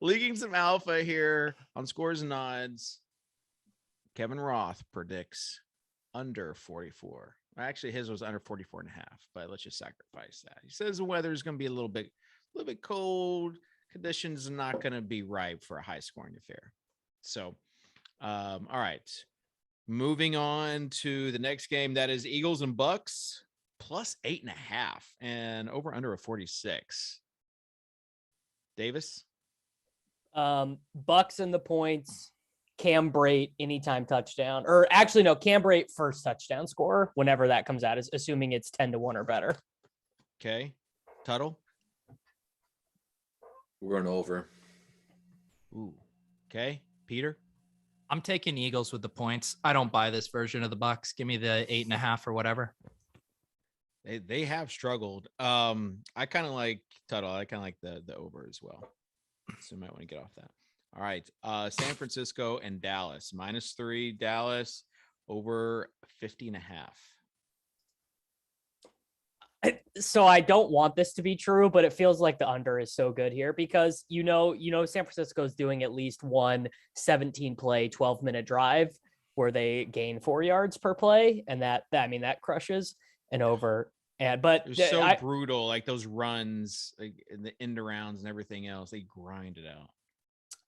Leaking some alpha here on Scores and Odds. Kevin Roth predicts under 44. Actually, his was under 44 and a half, but let's just sacrifice that. He says the weather is going to be a little bit cold. Conditions are not going to be ripe for a high scoring affair. So, all right. Moving on to the next game. That is Eagles and Bucks plus 8.5 and over under a 46. Davis. Bucks in the points. Cam Brate anytime touchdown, or actually no, Cam Brate first touchdown scorer whenever that comes out, is assuming it's 10-1 or better. Okay. Tuttle. We're going over. Ooh. Okay. Peter. I'm taking Eagles with the points. I don't buy this version of the Bucks. Give me the 8.5 or whatever. They have struggled. I kind of like Tuttle. I kind of like the over as well. So you might want to get off that. All right. San Francisco and Dallas. -3 Dallas, over 50.5. So I don't want this to be true, but it feels like the under is so good here because you know San Francisco is doing at least one 17-play 12-minute drive where they gain 4 yards per play, and that crushes an over. But they're so brutal, like those runs, like in the end arounds and everything else, they grind it out.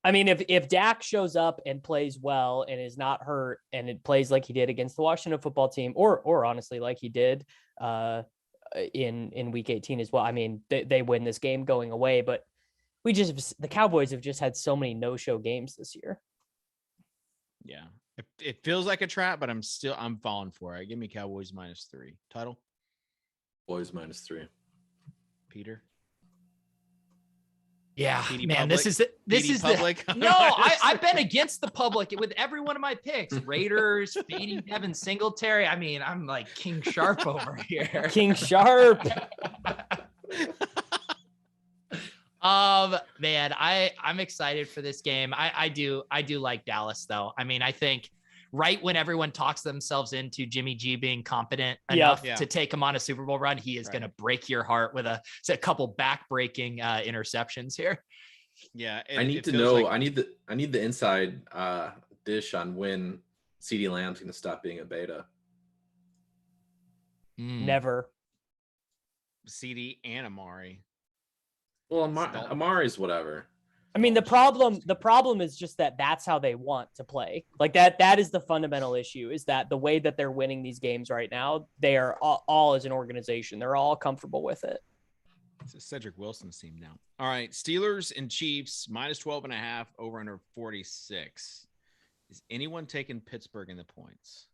I mean, if Dak shows up and plays well and is not hurt and it plays like he did against the Washington football team, or honestly like he did in week 18 as well. I mean, they win this game going away, but the Cowboys have just had so many no-show games this year. Yeah, it feels like a trap, but I'm falling for it. Give me Cowboys -3. Tuttle. Boys -3. Peter. Yeah, PD man, public. this is public. No, I've been against the public with every one of my picks. Raiders, fading Devin Singletary. I mean, I'm like King Sharp over here. King Sharp. Man, I'm excited for this game. I do like Dallas though. I mean, I think right when everyone talks themselves into Jimmy G being competent enough to take him on a Super Bowl run, he is going to break your heart with a couple back-breaking interceptions here. Yeah, I need to know. Like... I need the inside dish on when CeeDee Lamb's going to stop being a beta. Never. CeeDee and Amari. Well, Amari's whatever. I mean, the problem is just that's how they want to play. Like that is the fundamental issue, is that the way that they're winning these games right now, they are all as an organization, they're all comfortable with it. It's Cedric Wilson's team now. All right. Steelers and Chiefs -12.5 over under 46. Is anyone taking Pittsburgh in the points?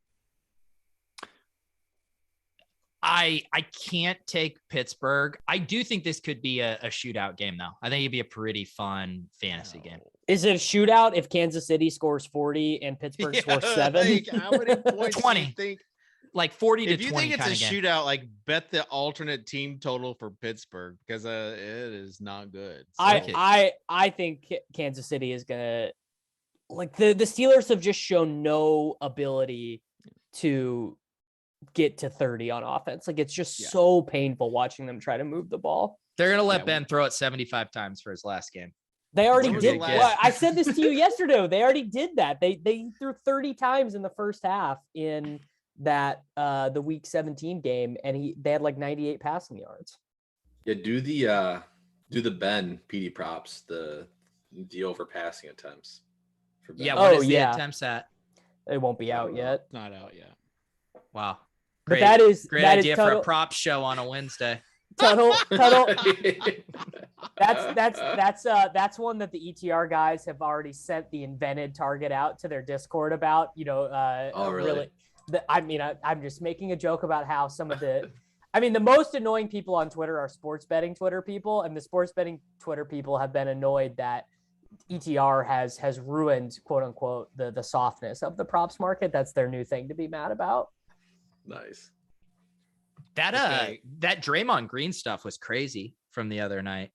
I can't take Pittsburgh. I do think this could be a shootout game, though. I think it'd be a pretty fun fantasy game. Is it a shootout if Kansas City scores 40 and Pittsburgh scores 7? Like, how many points 20. do you think? Like 40 to 20. If you think it's a shootout, like bet the alternate team total for Pittsburgh because it is not good. So. I think Kansas City is gonna, like, the Steelers have just shown no ability to get to 30 on offense. Like, it's just so painful watching them try to move the ball. They're gonna let Ben throw it 75 times for his last game. They already did. Well, I said this to you yesterday. They already did that. They threw 30 times in the first half in that the week 17 game, and they had like 98 passing yards. Yeah, do the Ben PD props, the over passing attempts for Ben. Yeah, what is the attempts at? It won't be out yet. Not out yet. Wow. Great idea for a prop show on a Wednesday. Tuttle. That's one that the ETR guys have already sent the invented target out to their Discord about. Really? I'm just making a joke about how some of the most annoying people on Twitter are sports betting Twitter people, and the sports betting Twitter people have been annoyed that ETR has ruined, quote unquote, the softness of the props market. That's their new thing to be mad about. Nice. That Draymond Green stuff was crazy from the other night.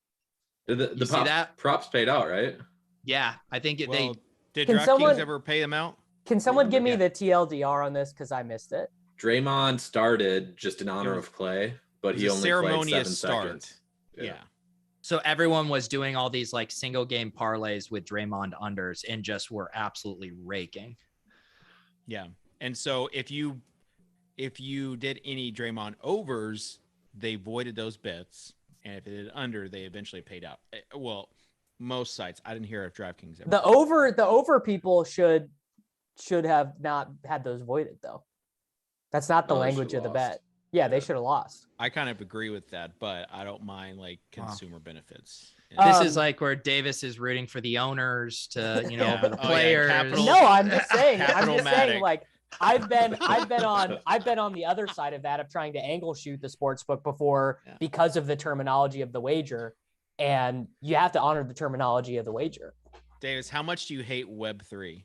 The props paid out, right? Yeah, I think did Can DraftKings ever pay them out? Can someone give me the TLDR on this, because I missed it? Draymond started just in honor of Clay, but he only played 7 seconds. Yeah. So everyone was doing all these like single game parlays with Draymond unders and just were absolutely raking. Yeah. And so if you did any Draymond overs, they voided those bets. And if it did under, they eventually paid out. Well, most sites. I didn't hear if DraftKings ever. The over people should have not had those voided, though. That's not the language of the bet. Yeah, they should have lost. I kind of agree with that, but I don't mind like consumer benefits. This is like where Davis is rooting for the owners to, over the players. No, I'm just saying. Like I've been on the other side of that of trying to angle shoot the sports book before because of the terminology of the wager, and you have to honor the terminology of the wager. Davis, how much do you hate Web3?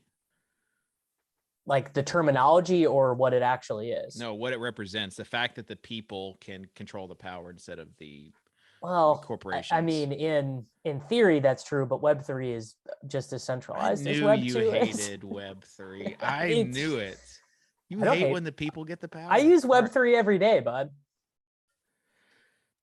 Like the terminology or what it actually is? No, what it represents. The fact that the people can control the power instead of the corporations. I mean, in theory, that's true, but Web3 is just as centralized as Web2 you hated Web3. I knew it. You hate when the people get the power. I use Web3 every day, bud.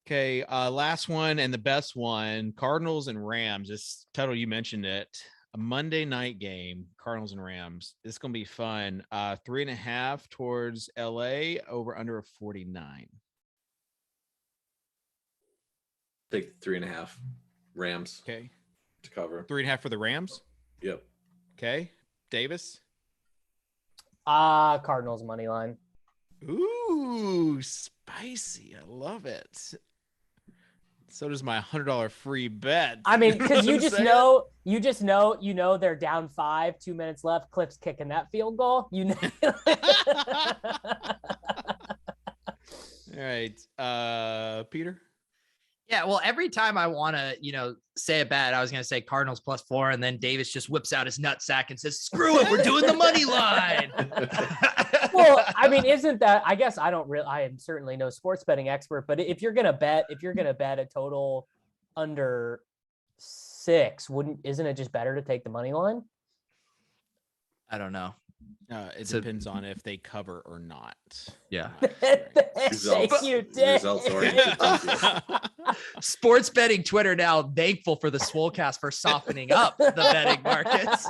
Okay, last one and the best one, Cardinals and Rams. This Tuttle, you mentioned it. A Monday night game, Cardinals and Rams. It's going to be fun. 3.5 towards LA, over under a 49. Take 3.5 Rams. Okay. To cover. 3.5 for the Rams? Yep. Okay. Davis? Cardinals money line. Ooh, spicy. I love it. So does my $100 free bet. I mean, because you just know they're down 5, 2 minutes left. Cliff's kicking that field goal. All right. Peter? Yeah, well, every time I want to, say a bet, I was going to say Cardinals +4, and then Davis just whips out his nutsack and says, screw it, we're doing the money line. Well, I mean, isn't that, I guess I am certainly no sports betting expert, but if you're going to bet a total under 6, isn't it just better to take the money line? I don't know. It depends on if they cover or not. Yeah. Results oriented. Sports betting Twitter now thankful for the Swolecast for softening up the betting markets.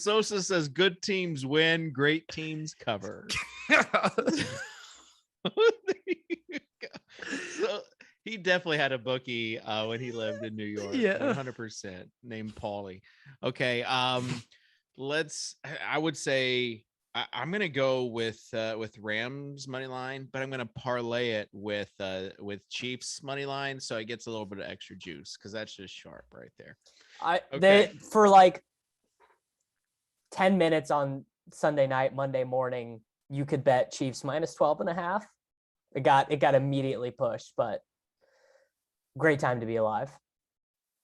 Sosa says good teams win, great teams cover. So he definitely had a bookie when he lived in New York. Yeah, 100%. Named Paulie. Okay, I would say I'm gonna go with Rams money line, but I'm gonna parlay it with Chiefs money line, so it gets a little bit of extra juice because that's just sharp right there. They for like 10 minutes on Sunday night, Monday morning, you could bet Chiefs -12.5. It got immediately pushed, but great time to be alive.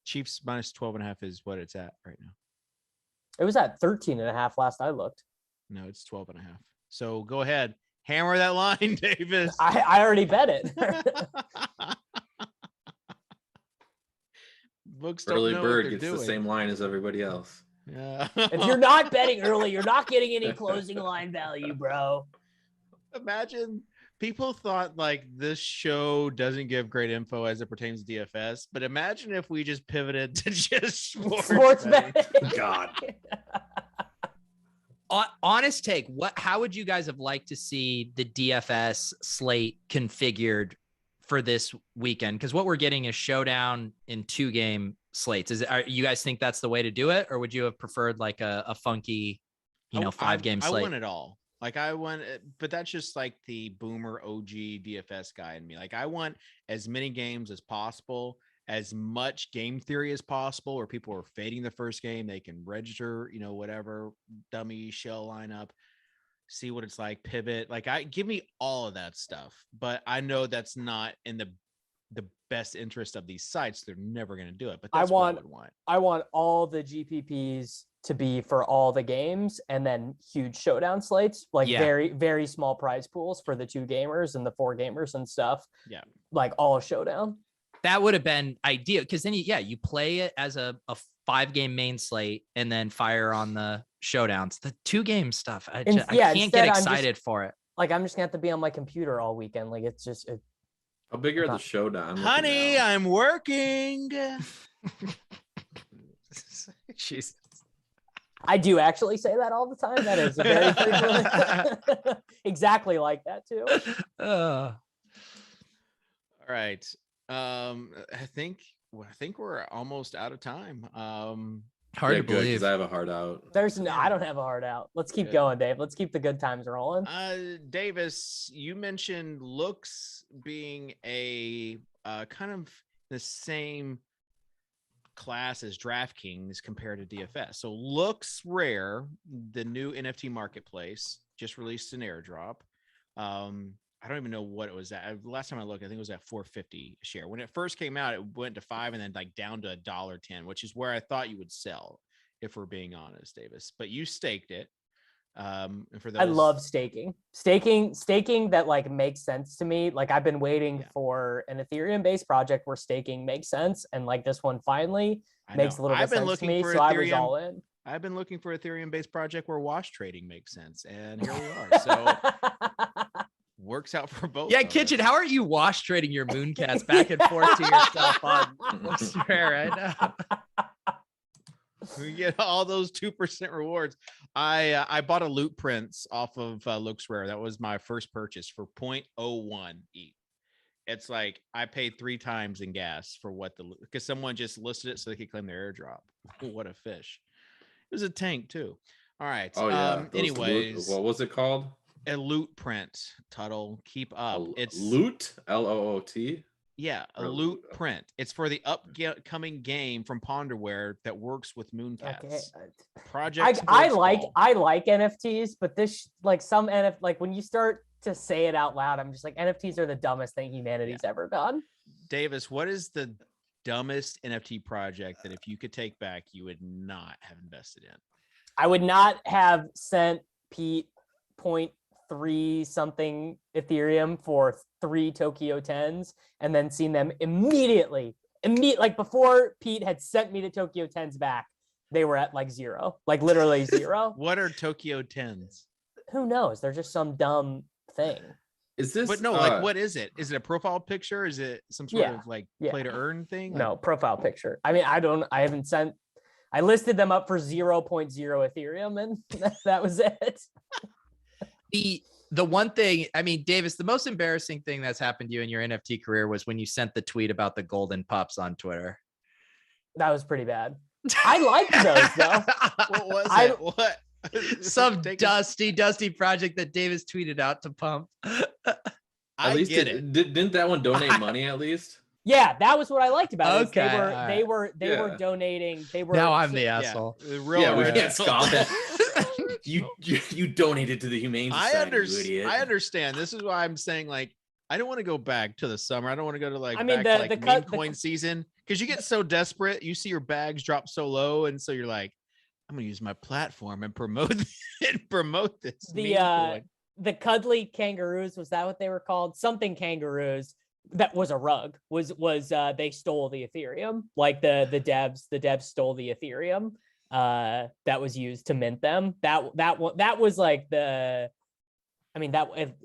Chiefs -12.5 is what it's at right now. It was at 13.5 last I looked. No, it's 12.5. So go ahead, hammer that line, Davis. I already bet it. Books Early don't know bird what gets doing. the same line as everybody else. Yeah. If you're not betting early, you're not getting any closing line value, bro. Imagine people thought like this show doesn't give great info as it pertains to DFS, but imagine if we just pivoted to just sports betting. God. Honest take, how would you guys have liked to see the DFS slate configured for this weekend? Because what we're getting is showdown in 2-game slates. You guys think that's the way to do it, or would you have preferred like a funky, 5-game slate? I want it all. Like I want, but that's just like the boomer OG DFS guy in me. Like I want as many games as possible, as much game theory as possible, where people are fading the first game. They can register, whatever dummy shell lineup, see what it's like, pivot. Like give me all of that stuff. But I know that's not in the best interest of these sites. They're never going to do it. But that's what I would want. I want all the GPPs to be for all the games, and then huge showdown slates, like very, very small prize pools for the 2 gamers and the 4 gamers and stuff. Yeah. Like all showdown. That would have been ideal, because then you play it as a 5-game main slate and then fire on the showdowns. The 2-game stuff, I can't get excited for it. Like I'm just gonna have to be on my computer all weekend. Like it's just how big are the showdown? Honey, I'm working. Jesus. I do actually say that all the time. That is very frequent. Exactly like that too. All right. I think we're almost out of time. Hard to believe, because I have a hard out. I don't have a hard out. Let's keep going, Dave. Let's keep the good times rolling. Davis, you mentioned looks being a kind of the same class as DraftKings compared to DFS. So Looks Rare, the new NFT marketplace, just released an airdrop. I don't even know what it was at. Last time I looked, I think it was at $4.50 a share. When it first came out, it went to $5 and then like down to $1.10, which is where I thought you would sell, if we're being honest, Davis. But you staked it. And for those... I love staking that like makes sense to me. Like I've been waiting for an Ethereum based project where staking makes sense, and like this one finally makes a little bit of sense to me. So I was all in. I've been looking for Ethereum based project where wash trading makes sense, and here we are. So works out for both. Yeah, Kitchen, how are you wash trading your Mooncats back and forth to yourself on Looks Rare right now? We get all those 2% rewards. I bought a loot prints off of Looks Rare. That was my first purchase for 0.01 ETH. It's like I paid 3 times in gas for because someone just listed it so they could claim their airdrop. What a fish. It was a tank too. All right. Oh yeah. Anyways, what was it called? A loot print. Tuttle, keep up. It's loot, LOOT. Yeah, a loot print. It's for the upcoming game from Ponderware that works with Mooncats. Okay. Project. I like NFTs, but this like some NFT, like when you start to say it out loud, I'm just like, NFTs are the dumbest thing humanity's ever done. Davis, what is the dumbest NFT project that if you could take back, you would not have invested in? I would not have sent Pete 0.3 something Ethereum for 3 Tokyo 10s and then seen them immediately like before Pete had sent me the Tokyo 10s back, they were at like 0, like literally 0. What are Tokyo 10s? Who knows? They're just some dumb thing. Is this? But no, like what is it? Is it a profile picture? Is it some sort of like play to earn thing? No, profile picture. I mean, I listed them up for 0.0 Ethereum and that was it. The one thing, I mean, Davis, the most embarrassing thing that's happened to you in your NFT career was when you sent the tweet about the golden pups on Twitter. That was pretty bad. I liked those though. What was it? What? Some dusty project that Davis tweeted out to pump. At least get it. Didn't that one donate money at least? Yeah, that was what I liked about it. They were donating. They were. Now I'm the asshole. Yeah, we can't scoff at. You donated to the Humane Society, you idiot. I understand. This is why I'm saying, like, I don't want to go back to the summer. I don't want to go to meme coin season, because you get so desperate. You see your bags drop so low, and so you're like, I'm gonna use my platform and promote this. The cuddly kangaroos, was that what they were called? Something kangaroos. That was a rug. They stole the Ethereum? Like the devs stole the Ethereum that was used to mint them. That was like it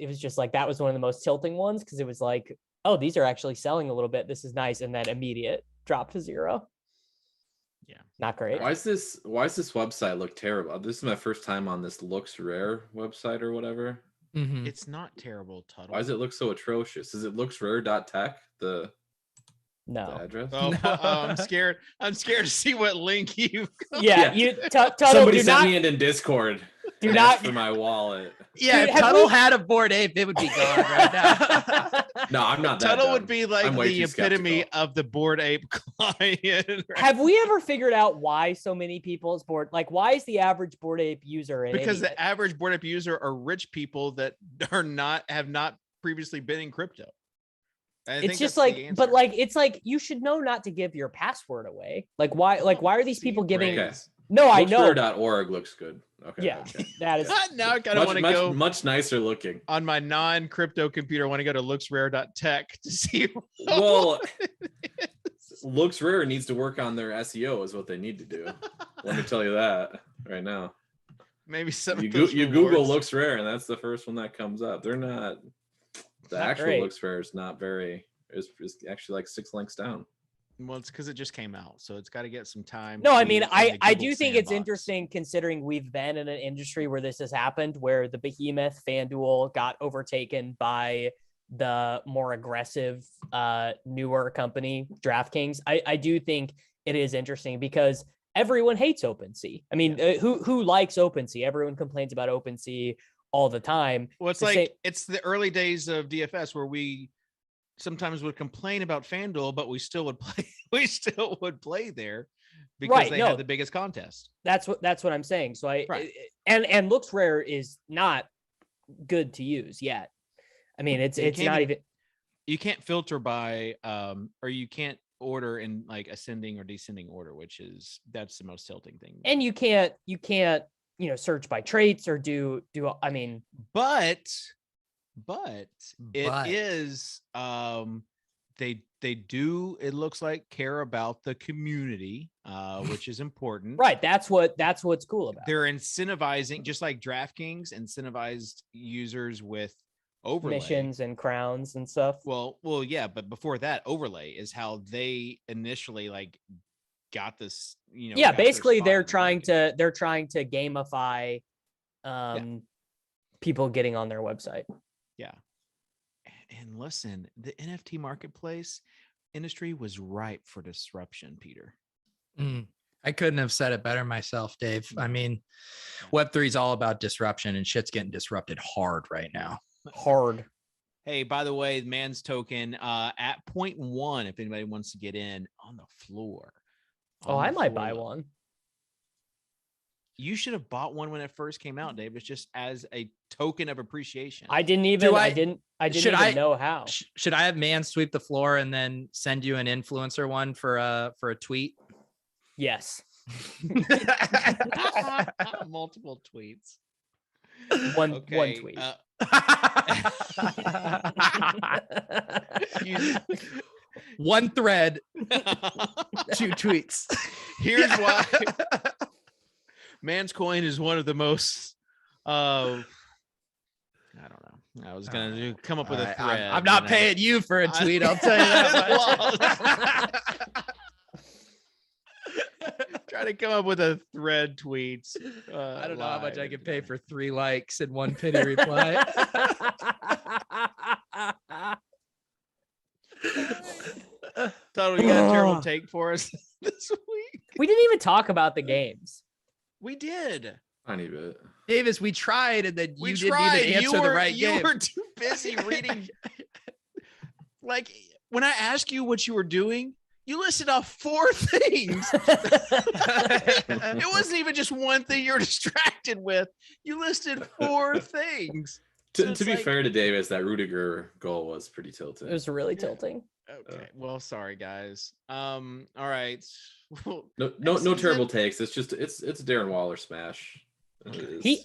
was just like that was one of the most tilting ones, because it was like, oh, these are actually selling a little bit. This is nice, and then immediate drop to 0. Yeah, not great. Why does this website look terrible? This is my first time on this Looks Rare website or whatever. Mm-hmm. It's not terrible, Tuttle. Why does it look so atrocious? Is it looksrare.tech? The address? Oh, no. I'm scared. I'm scared to see what link you. Yeah, you. Tuttle, somebody sent me it in Discord. Do not for my wallet. Yeah, if Tuttle had a Bored Ape, it would be gone right now. No, I'm not that Tuttle dumb. would be like the epitome of the Bored Ape client. Right? Have we ever figured out why so many people is bored? Like, why is the average Bored Ape user an Because idiot? the average Bored Ape user are rich people that have not previously been in crypto. It's just like, but like, it's like you should know not to give your password away. Like, why are these people giving? Okay. No, I know. LooksRare.org looks good. Okay. Yeah, okay. that is. Now I kind of want to go much nicer looking on my non-crypto computer. I want to go to looksrare.tech to see. Well, LooksRare needs to work on their SEO is what they need to do. Let me tell you that right now. Maybe some you Google LooksRare and that's the first one that comes up. They're not. The actual LooksRare is not very. It's actually like 6 links down. Well, it's because it just came out, so it's got to get some time. No, I mean, I do think it's interesting considering we've been in an industry where this has happened, where the behemoth FanDuel got overtaken by the more aggressive, newer company, DraftKings. I do think it is interesting because everyone hates OpenSea. I mean, who likes OpenSea? Everyone complains about OpenSea all the time. Well, it's it's the early days of DFS where we sometimes would complain about FanDuel, but we still would play. We still would play there because they had the biggest contest. That's what I'm saying. So and LooksRare is not good to use yet. I mean, it's not even. You can't filter by or you can't order in like ascending or descending order, that's the most tilting thing. And you can't search by traits or do I mean, but it is they do, it looks like, care about the community, which is important. Right. That's what's cool about it. They're incentivizing, just like DraftKings incentivized users with overlay missions and crowns and stuff. Well, yeah, but before that, overlay is how they initially like got this, yeah, basically they're trying to gamify people getting on their website. Yeah. And listen, the NFT marketplace industry was ripe for disruption, Peter. I couldn't have said it better myself, Dave. I mean, Web3 is all about disruption and shit's getting disrupted hard right now. Hard. Hey, by the way, Man's Token at 0.1, if anybody wants to get in on the floor. I might buy one. You should have bought one when it first came out, Dave. It's just as a token of appreciation. I didn't even know how. Should I have Man sweep the floor and then send you an influencer one for a tweet? Yes. Multiple tweets. One tweet. One thread, 2 tweets. Here's why. Man's Coin is one of the most I don't know. I was gonna come up with a thread. I'm not paying you for a tweet, I'll tell you that much. Try to come up with a thread tweets. I don't know how much I can pay for 3 likes and 1 pity reply. Tuttle, you got a terrible take for us this week. We didn't even talk about the games. We did. Tiny bit. Davis, we tried, and then you didn't even answer the right game. You were too busy reading. Like, when I asked you what you were doing, you listed off 4 things. It wasn't even just one thing you were distracted with. You listed 4 things. To be fair to Davis, that Rudiger goal was pretty tilting. It was really tilting. Okay. Well, sorry, guys. All right. No terrible takes. It's just it's Darren Waller smash.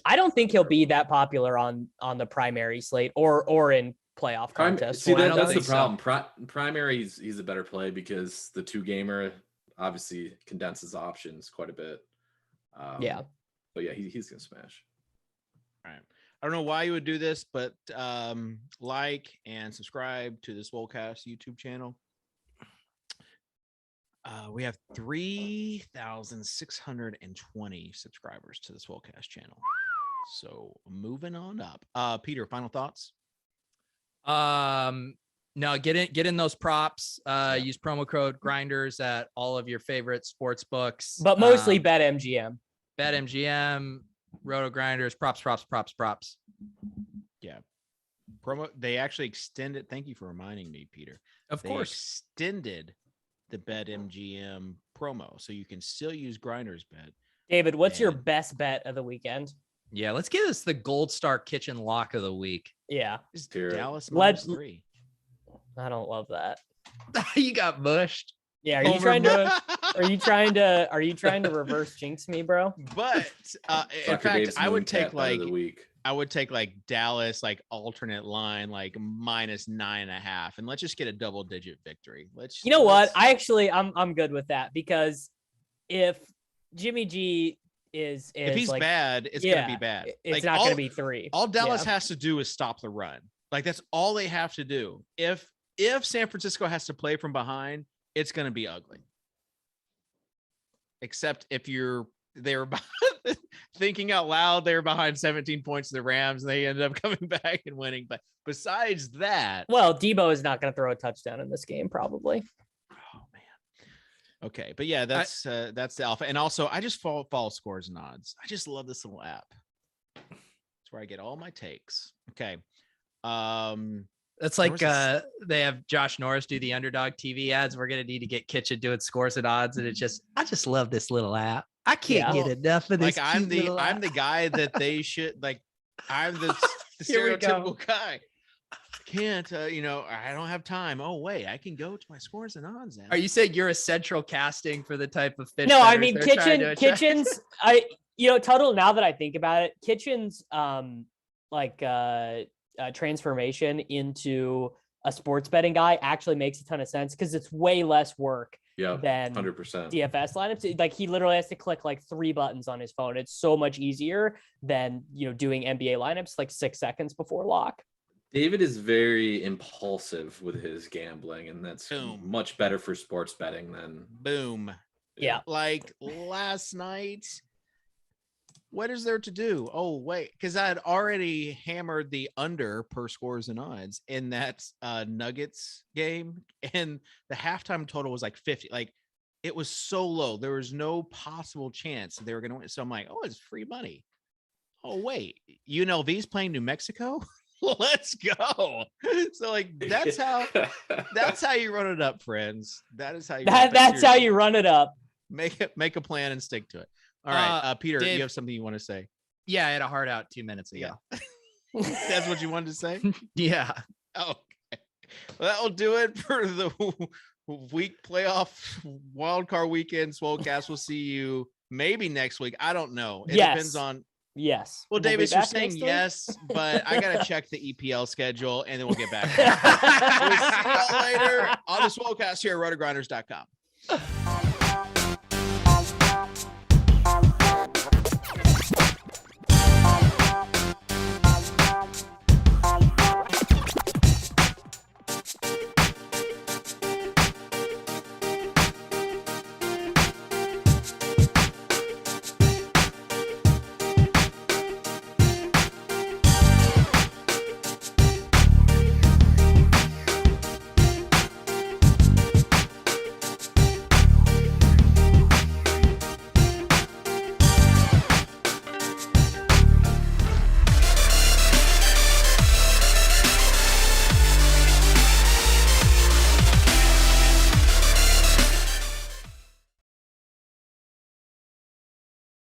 I don't think he'll be that popular on the primary slate or in playoff contests. See, that's the problem. Primary, he's a better play because the 2-gamer obviously condenses options quite a bit. Yeah. But yeah, he's gonna smash. All right. I don't know why you would do this, but like and subscribe to the Swolecast YouTube channel. We have 3,620 subscribers to the Swolecast channel. So moving on up. Peter, final thoughts? No, get in those props. Use promo code Grinders at all of your favorite sports books. But mostly BetMGM. BetMGM. Roto Grinders, props. Yeah. Promo. They actually extended. Thank you for reminding me, Peter. Of course. Extended the BetMGM promo, so you can still use GrindersBet. David, what's your best bet of the weekend? Yeah, let's give us the Gold Star Kitchen lock of the week. Yeah. Dallas -3. I don't love that. You got mushed. Yeah, are you trying to reverse jinx me, bro? But in fact, I would take like Dallas, like alternate line, like -9.5, and let's just get a double-digit victory. You know what? I'm good with that, because if Jimmy G is if he's like, bad, it's gonna be bad. It's like, not gonna be 3. All Dallas has to do is stop the run. Like, that's all they have to do. If San Francisco has to play from behind, it's gonna be ugly. Except if they were thinking out loud, they were behind 17 points to the Rams, and they ended up coming back and winning. But besides that, well, Debo is not going to throw a touchdown in this game, probably. Oh man. Okay, but yeah, that's the alpha. And also, I just follow Scores and Odds. I just love this little app. It's where I get all my takes. Okay. That's like they have Josh Norris do the Underdog TV ads. We're gonna need to get Kitchen doing Scores and Odds, and I just love this little app. I can't get enough of this. Like, I'm the guy that they should like. I'm the stereotypical guy. Can't I don't have time. Oh wait, I can go to my Scores and Odds app. Are you saying you're a central casting for the type of fish? No, I mean Kitchen's. Tuttle. Now that I think about it, Kitchen's transformation into a sports betting guy actually makes a ton of sense, because it's way less work than 100% DFS lineups. Like, he literally has to click like 3 buttons on his phone. It's so much easier than doing NBA lineups like 6 seconds before lock. David is very impulsive with his gambling, and that's much better for sports betting than Yeah. Like last night, what is there to do? Oh, wait, because I had already hammered the under per Scores and Odds in that Nuggets game, and the halftime total was like 50. Like, it was so low. There was no possible chance they were going to win. So I'm like, oh, it's free money. Oh, wait, UNLV's playing New Mexico? Let's go. So, like, that's how you run it up, friends. That is how you that's how you run it up. Make a plan and stick to it. All right, Peter, Dave, you have something you want to say? Yeah, I had a heart out 2 minutes ago. Yeah. That's what you wanted to say? Yeah. Okay. Well, that will do it for the week playoff wildcard weekend. Swolecast. We'll see you maybe next week. I don't know. It depends on. Yes. Well, Davis, you're saying yes, but I got to check the EPL schedule, and then we'll get back. We'll see y'all later on the Swolecast here at rotogrinders.com.